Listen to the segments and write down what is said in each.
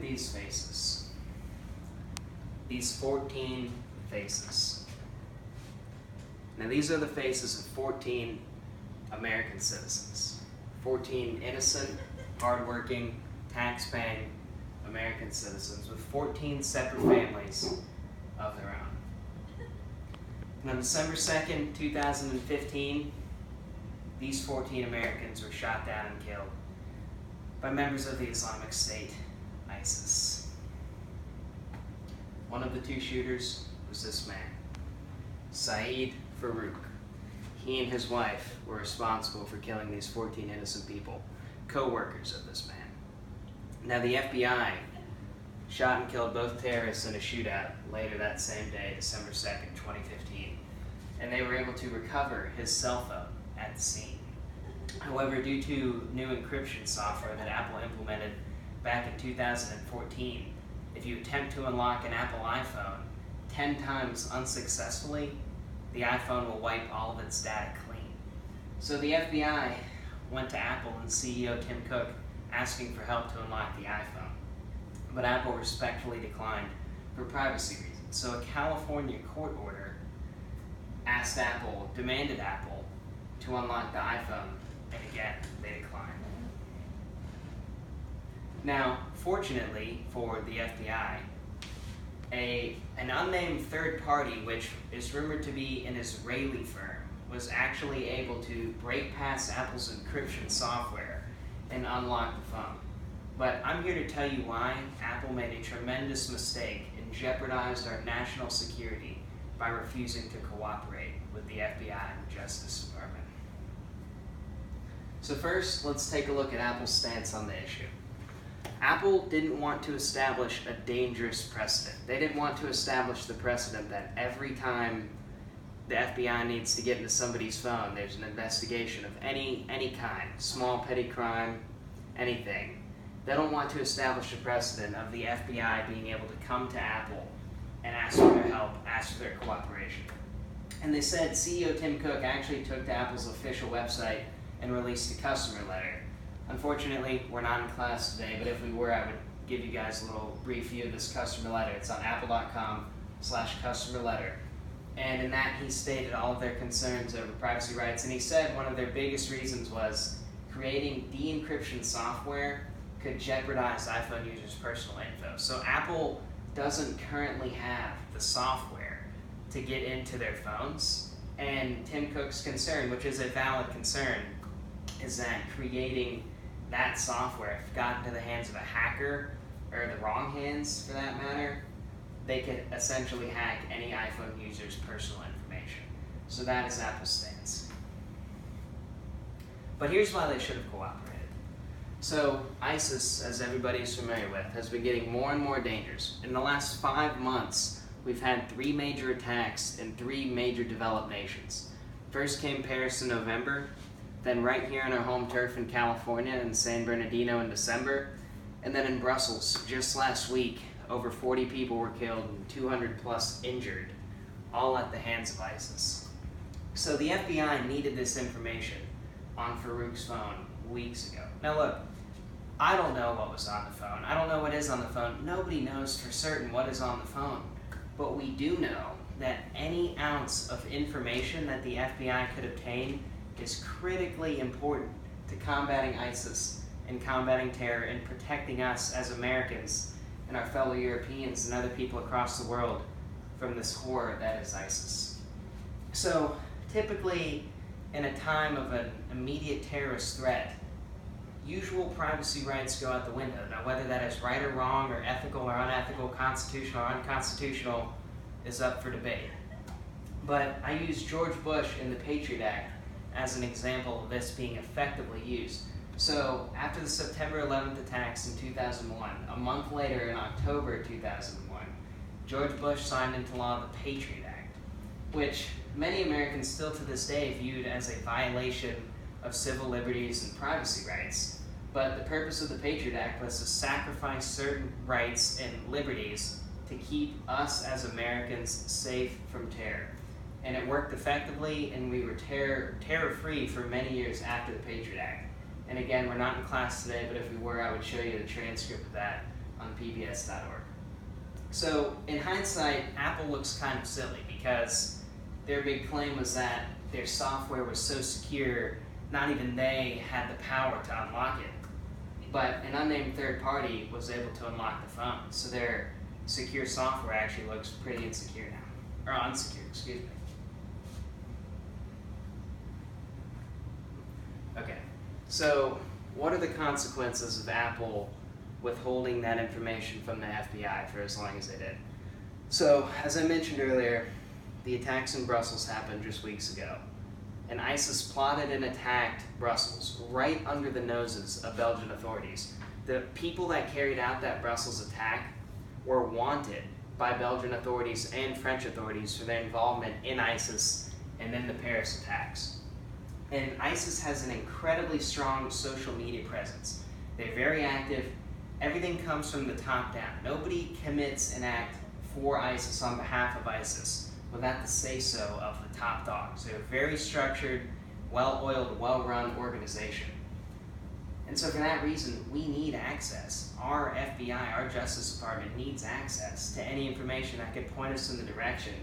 these faces. These 14 faces. Now these are the faces of 14 American citizens. 14 innocent, hardworking, tax-paying American citizens with 14 separate families of their own. And on December 2nd, 2015, these 14 Americans were shot down and killed by members of the Islamic State, ISIS. One of the two shooters was this man, Saeed Farouk. He and his wife were responsible for killing these 14 innocent people, co-workers of this man. Now the FBI shot and killed both terrorists in a shootout later that same day, December 2nd, 2015, and they were able to recover his cell phone at the scene. However, due to new encryption software that Apple implemented back in 2014, if you attempt to unlock an Apple iPhone 10 times unsuccessfully, the iPhone will wipe all of its data clean. So the FBI went to Apple and CEO Tim Cook asking for help to unlock the iPhone. But Apple respectfully declined for privacy reasons. So a California court order demanded Apple to unlock the iPhone, and again, they declined. Now, fortunately for the FBI, an unnamed third party, which is rumored to be an Israeli firm, was actually able to break past Apple's encryption software and unlock the phone. But I'm here to tell you why Apple made a tremendous mistake and jeopardized our national security by refusing to cooperate with the FBI and the Justice Department. So first, let's take a look at Apple's stance on the issue. Apple didn't want to establish a dangerous precedent. They didn't want to establish the precedent that every time the FBI needs to get into somebody's phone, there's an investigation of any kind, small petty crime, anything. They don't want to establish a precedent of the FBI being able to come to Apple and ask for their help, ask for their cooperation. And they said CEO Tim Cook actually took to Apple's official website and released a customer letter. Unfortunately, we're not in class today, but if we were, I would give you guys a little brief view of this customer letter. It's on apple.com/customer letter. And in that, he stated all of their concerns over privacy rights. And he said one of their biggest reasons was creating de-encryption software could jeopardize iPhone users' personal info. So Apple doesn't currently have the software to get into their phones. And Tim Cook's concern, which is a valid concern, is that creating that software, if it got into the hands of a hacker, or the wrong hands for that matter, they could essentially hack any iPhone user's personal information. So that is Apple's stance. But here's why they should have cooperated. So ISIS, as everybody is familiar with, has been getting more and more dangerous. In the last 5 months, we've had 3 major attacks in 3 major developed nations. First came Paris in November, then right here on our home turf in California in San Bernardino in December, and then in Brussels just last week, over 40 people were killed and 200 plus injured, all at the hands of ISIS. So the FBI needed this information on Farouk's phone weeks ago. Now look, I don't know what was on the phone. I don't know what is on the phone. Nobody knows for certain what is on the phone. But we do know that any ounce of information that the FBI could obtain is critically important to combating ISIS and combating terror and protecting us as Americans and our fellow Europeans and other people across the world from this horror that is ISIS. So typically in a time of an immediate terrorist threat, usual privacy rights go out the window. Now whether that is right or wrong or ethical or unethical, constitutional or unconstitutional is up for debate. But I use George Bush in the Patriot Act as an example of this being effectively used. So after the September 11th attacks in 2001, a month later in October 2001, George Bush signed into law the Patriot Act, which many Americans still to this day viewed as a violation of civil liberties and privacy rights. But the purpose of the Patriot Act was to sacrifice certain rights and liberties to keep us as Americans safe from terror. And it worked effectively, and we were terror-free for many years after the Patriot Act. And again, we're not in class today, but if we were, I would show you the transcript of that on pbs.org. So in hindsight, Apple looks kind of silly because their big claim was that their software was so secure, not even they had the power to unlock it. But an unnamed third party was able to unlock the phone. So their secure software actually looks pretty insecure now. Or unsecure, excuse me. Okay, so what are the consequences of Apple withholding that information from the FBI for as long as they did? So, as I mentioned earlier, the attacks in Brussels happened just weeks ago. And ISIS plotted and attacked Brussels right under the noses of Belgian authorities. The people that carried out that Brussels attack were wanted by Belgian authorities and French authorities for their involvement in ISIS and then the Paris attacks. And ISIS has an incredibly strong social media presence. They're very active. Everything comes from the top down. Nobody commits an act for ISIS on behalf of ISIS without the say-so of the top dogs. They're a very structured, well-oiled, well-run organization. And so for that reason, we need access. Our FBI, our Justice Department, needs access to any information that could point us in the direction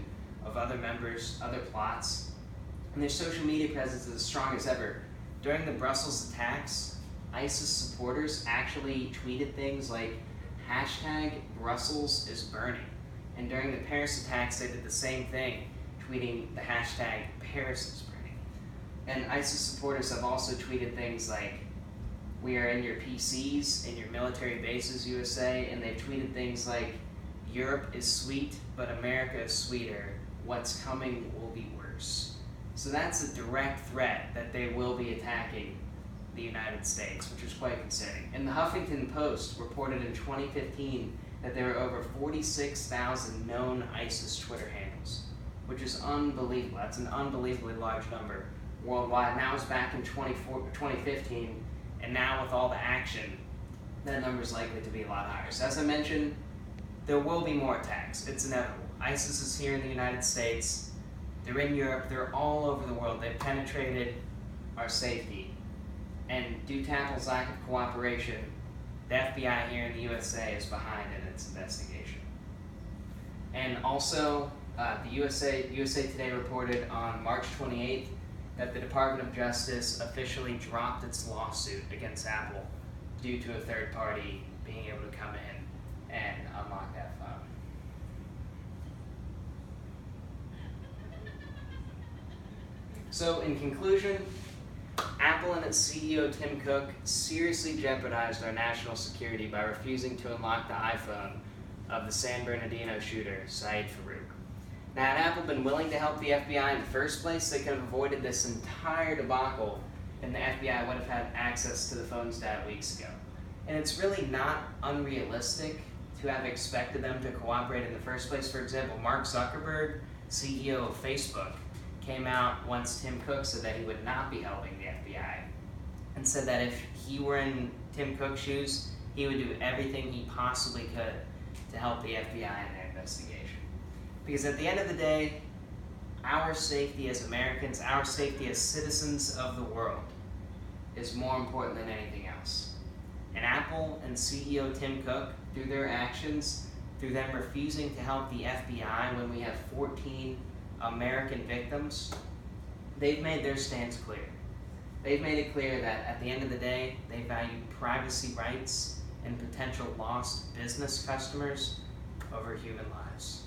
of other members, other plots. And their social media presence is as strong as ever. During the Brussels attacks, ISIS supporters actually tweeted things like #Brussels is burning. And during the Paris attacks, they did the same thing, tweeting the #Paris is burning. And ISIS supporters have also tweeted things like, "We are in your PCs, in your military bases, USA," and they've tweeted things like, "Europe is sweet, but America is sweeter. What's coming will be worse." So that's a direct threat that they will be attacking the United States, which is quite concerning. And the Huffington Post reported in 2015 that there were over 46,000 known ISIS Twitter handles, which is unbelievable. That's an unbelievably large number worldwide. And that was back in 2015, and now with all the action, that number is likely to be a lot higher. So as I mentioned, there will be more attacks. It's inevitable. ISIS is here in the United States. They're in Europe. They're all over the world. They've penetrated our safety. And due to Apple's lack of cooperation, the FBI here in the USA is behind in its investigation. And also, the USA Today reported on March 28th that the Department of Justice officially dropped its lawsuit against Apple due to a third party being able to come in and unlock that phone. So in conclusion, Apple and its CEO Tim Cook seriously jeopardized our national security by refusing to unlock the iPhone of the San Bernardino shooter, Saeed Farouk. Now, had Apple been willing to help the FBI in the first place, they could have avoided this entire debacle, and the FBI would have had access to the phone's data weeks ago. And it's really not unrealistic to have expected them to cooperate in the first place. For example, Mark Zuckerberg, CEO of Facebook, came out once Tim Cook said that he would not be helping the FBI, and said that if he were in Tim Cook's shoes, he would do everything he possibly could to help the FBI in their investigation. Because at the end of the day, our safety as Americans, our safety as citizens of the world, is more important than anything else. And Apple and CEO Tim Cook, through their actions, through them refusing to help the FBI when we have 14 American victims, they've made their stance clear. They've made it clear that at the end of the day, they value privacy rights and potential lost business customers over human lives.